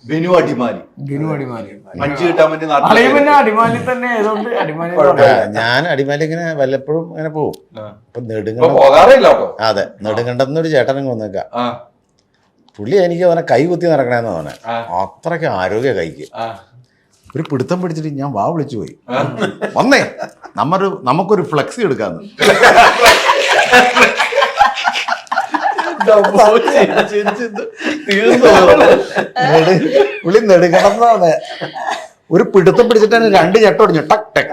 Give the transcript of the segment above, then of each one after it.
Binu Adimali Munch കിട്ടാൻ വേണ്ടി അടിമാലി തന്നെ ആയതുകൊണ്ട് അടിമാലി. ഞാൻ അടിമാലി ഇങ്ങനെ വല്ലപ്പോഴും ഇങ്ങനെ പോകും. അപ്പൊ അതെ, നെടുങ്കണ്ടെന്നൊരു ചേട്ടനും വന്നേക്ക. പുള്ളി എനിക്ക് അവനെ കൈ കുത്തി നടക്കണേന്ന് പറഞ്ഞ അത്രയ്ക്ക് ആരോഗ്യ കൈക്ക്. ഒരു പിടുത്തം പിടിച്ചിട്ട് ഞാൻ വാ വിളിച്ചു പോയി, വന്നേ നമുക്കൊരു ഫ്ലെക്സി എടുക്കാന്ന്. പുള്ളി നെടുങ്കണ്ടെന്ന് ഒരു പിടുത്തം പിടിച്ചിട്ടാണ് 2 ചട്ടം ഒടിഞ്ഞു. ടക് ടക്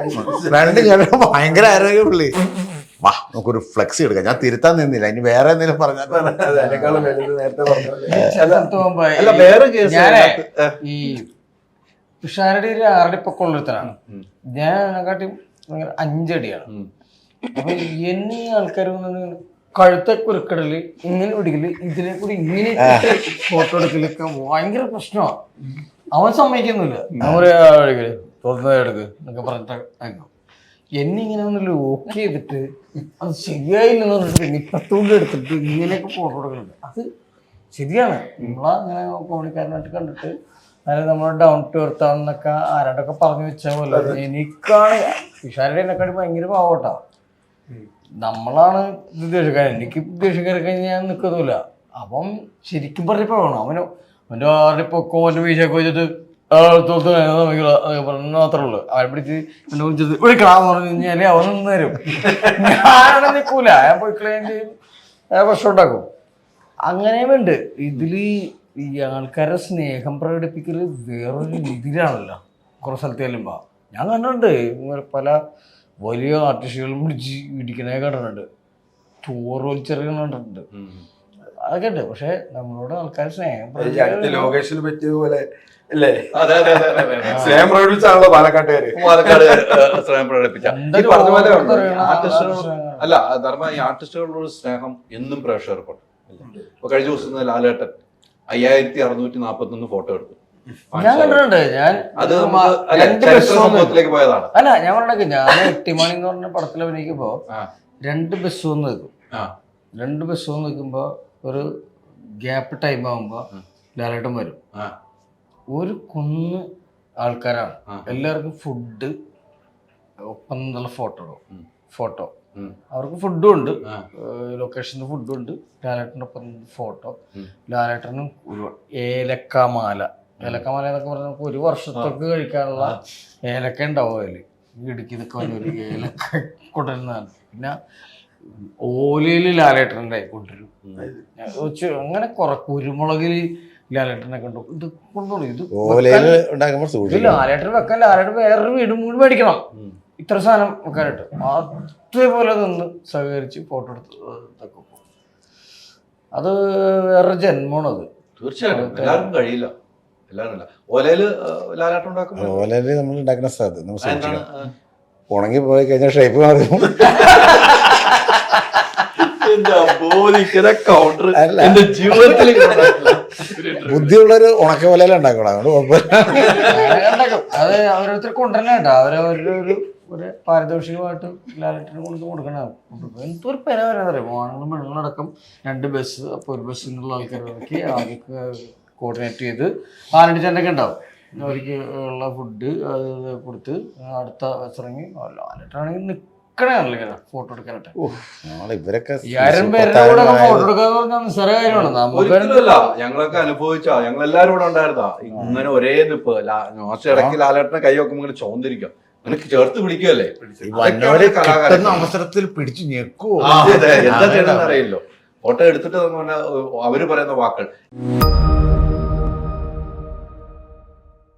2 ചട്ടം. ഭയങ്കര ആരോഗ്യ പുള്ളി. വാ നമുക്കൊരു ഫ്ലെക്സി എടുക്കാം. ഞാൻ തിരുത്താൻ നിന്നില്ല, ഇനി വേറെ എന്തെങ്കിലും പറഞ്ഞാൽ. ഈ തുഷാരടി 6 അടി പൊക്കമുള്ളൊരുത്തനാണ്, ഞാൻ അതിനെക്കാട്ടി 5 അടിയാണ്. അപ്പൊ എന്നീ ആൾക്കാർ കഴുത്തൊക്കെ ഉരുക്കടല്, ഇങ്ങനെ പിടിക്കല്, ഇതിനെ കൂടി ഇങ്ങനെ ഫോട്ടോ എടുക്കലൊക്കെ ഭയങ്കര പ്രശ്നമാണ്. അവൻ സമ്മതിക്കുന്നില്ല. എടുക്ക് എന്നൊക്കെ പറഞ്ഞിട്ട് എന്നിങ്ങനെ ഒന്ന് ലോക്ക് ചെയ്തിട്ട് അത് ശരിയായില്ലെന്ന് പറഞ്ഞിട്ട് പിന്നെ ഇപ്പത്തൂണ്ട് എടുത്തിട്ട് ഇങ്ങനെയൊക്കെ ഫോട്ടോ എടുക്കുന്നുണ്ട്. അത് ശരിയാണ്. നമ്മളങ്ങനെ കോമഡിക്കാരനായിട്ട് കണ്ടിട്ട് അതായത് നമ്മൾ ഡൗൺ ടു എർത്ത് ആണെന്നൊക്കെ ആരാണ്ടൊക്കെ പറഞ്ഞു വെച്ച പോലെ എനിക്കാണ് തുഷാരടി എന്നെക്കാട്ടി ഭയങ്കര പാവട്ടാ. നമ്മളാണ് ദേഷ്യക്കാരൻ. എനിക്ക് ദേഷ്യക്കാരൊക്കെ ഞാൻ നിൽക്കുന്നില്ല. അപ്പം ശരിക്കും പറഞ്ഞപ്പോ വേണം അവൻ്റെ 6 പൊക്കോ അവൻ്റെ വീശൊക്കെ വെച്ചിട്ട് മാത്രമേ ഉള്ളൂ. അവരെ പിടിച്ച് എന്നെ വിളിച്ചത് വിളിക്കണമെന്ന് പറഞ്ഞു കഴിഞ്ഞാല് അവൻ നിന്ന് തരും. ഞാനവിടെ നിൽക്കൂല, ഞാൻ പോയി ക്ലൈൻറ്റ് പ്രശ്നം ഉണ്ടാക്കും. അങ്ങനെ വേണ്ട. ഇതില് ഈ ആൾക്കാരുടെ സ്നേഹം പ്രകടിപ്പിക്കല് വേറൊരു രീതിയിലാണല്ലോ. കുറേ സ്ഥലത്ത് ചെല്ലുമ്പോൾ ഞാൻ കണ്ടിട്ടുണ്ട്, പല വലിയ ആർട്ടിസ്റ്റുകളും പിടിച്ച് ഇടിക്കണേ കണ്ടിട്ടുണ്ട്, ചോറ് വലിച്ചെറിയണ കണ്ടിട്ടുണ്ട്, അതൊക്കെ ഉണ്ട്. പക്ഷെ നമ്മളോട് ആൾക്കാർ സ്നേഹം ലൊക്കേഷന് പറ്റിയതുപോലെ അല്ലേ? സ്നേഹം പ്രകടിപ്പിച്ചാണല്ലോ പാലക്കാട്ടുകാര് സ്നേഹം പ്രകടിപ്പിച്ച. അല്ല ധർമ്മ, ഈ ആർട്ടിസ്റ്റുകളുടെ സ്നേഹം എന്നും പ്രേക്ഷകർക്കുണ്ട്. ഇപ്പൊ കഴിഞ്ഞ ദിവസം ലാലേട്ടൻ 5641 ഫോട്ടോ എടുത്തു. ഞാൻ കണ്ടിട്ടുണ്ട്. ഞാൻ പോയതാണ്. അല്ല ഞാൻ പറഞ്ഞ ഞാൻ എട്ടിമണി എന്ന് പറഞ്ഞ പടത്തിൽ അഭിനയിക്കുമ്പോ 2 ബസ് വന്ന് നിൽക്കും. 2 ബസ് വന്ന് നിൽക്കുമ്പോ ഒരു ഗ്യാപ്പ് ടൈം ആകുമ്പോ ലാലേട്ടൻ വരും. ഒരു കുന്ന് ആൾക്കാരാണ്, എല്ലാവർക്കും ഫുഡ് ഒപ്പം നല്ല ഫോട്ടോ അവർക്ക് ഫുഡും ഉണ്ട്, ലൊക്കേഷന് ഫുഡും ഉണ്ട്, ലാലേട്ടൻ്റെ ഒപ്പം ഫോട്ടോ. ലാലേട്ടനും ഏലക്കമാല എന്നൊക്കെ പറഞ്ഞാൽ നമുക്ക് 1 വർഷത്തേക്ക് കഴിക്കാനുള്ള ഏലക്ക ഉണ്ടാവും. അതിൽ ഇടുക്കി നിൽക്കാൻ ഒരു ഏലക്ക കൊണ്ടുവരുന്നതാണ്. പിന്നെ ഓലയിൽ ലാലേട്ടൻ്റെ കൊണ്ടുവരും. അങ്ങനെ കുറെ കുരുമുളകിൽ ലാലേട്ടനെ കണ്ടു. ഇത് കൊണ്ടോളൂ, ഇത് ലാലേട്ടൻ വെക്കാൻ ലാലേട്ടൻ വേറൊരു വീടും കൂടി മേടിക്കണം ഇത്ര സാധനം വെക്കാനായിട്ട്. അതേപോലെ നിന്ന് സഹകരിച്ച് ഫോട്ടോ എടുത്ത് അത് വേറൊരു ജന്മമാണത്. തീർച്ചയായിട്ടും എല്ലാവർക്കും കഴിയില്ല. ഓലയില് നമ്മൾ ഉണ്ടാക്കുന്ന സ്ഥലത്ത് ഉണങ്ങി പോയി കഴിഞ്ഞാൽ ഷേപ്പ് മാറും. ബുദ്ധിയുള്ളൊരു ഉണക്ക പോലെയല്ല ഉണ്ടാക്കണം, അതുകൊണ്ട് കുഴപ്പമില്ല. അത് ഓരോരുത്തർ കൊണ്ടുവരണേട്ടോ. അവരവരുടെ ഒരു പാരിതോഷികമായിട്ട് ലാലേട്ടന് കൊടുക്കണം. എന്തൊരു പെര വരാൻ അറിയാം. ആണുങ്ങളും പെണ്ണുങ്ങളടക്കം 2 ബസ്. അപ്പോൾ ഒരു ബസ്സിൽ നിന്നുള്ള ആൾക്കാരൊക്കെ ആദ്യമൊക്കെ കോർഡിനേറ്റ് ചെയ്ത് ആലടിച്ചെണ്ണൊക്കെ ഉണ്ടാവും. അവർക്ക് ഉള്ള ഫുഡ് അത് കൊടുത്ത് അടുത്ത ബസ്സിറങ്ങി ലാലേട്ടാണെങ്കിൽ നിൽക്കണേണല്ലോ ഫോട്ടോ എടുക്കാനായിട്ട്. 5000 പേരുടെ കൂടെ ഫോട്ടോ എടുക്കാന്ന് പറഞ്ഞാൽ നിസ്സാര കാര്യമാണ്. ഞങ്ങളൊക്കെ അനുഭവിച്ചാ, ഞങ്ങളെല്ലാരും കൂടെ ഉണ്ടായിരുന്നാ ഇങ്ങനെ ഒരേ നിപ്പ്. ഇടയ്ക്ക് ലാലേട്ടനെ കൈ വെക്കുമ്പോൾ ഇങ്ങനെ ചോന്നിരിക്കും, അങ്ങനെ ചേർത്ത് പിടിക്കുമല്ലേ, അവസരത്തിൽ പിടിച്ചു ഞെക്കുവോ എന്താ ചെയ്യണമെന്ന് അറിയില്ലോ. ഫോട്ടോ എടുത്തിട്ട് അവര് പറയുന്ന വാക്കുകൾ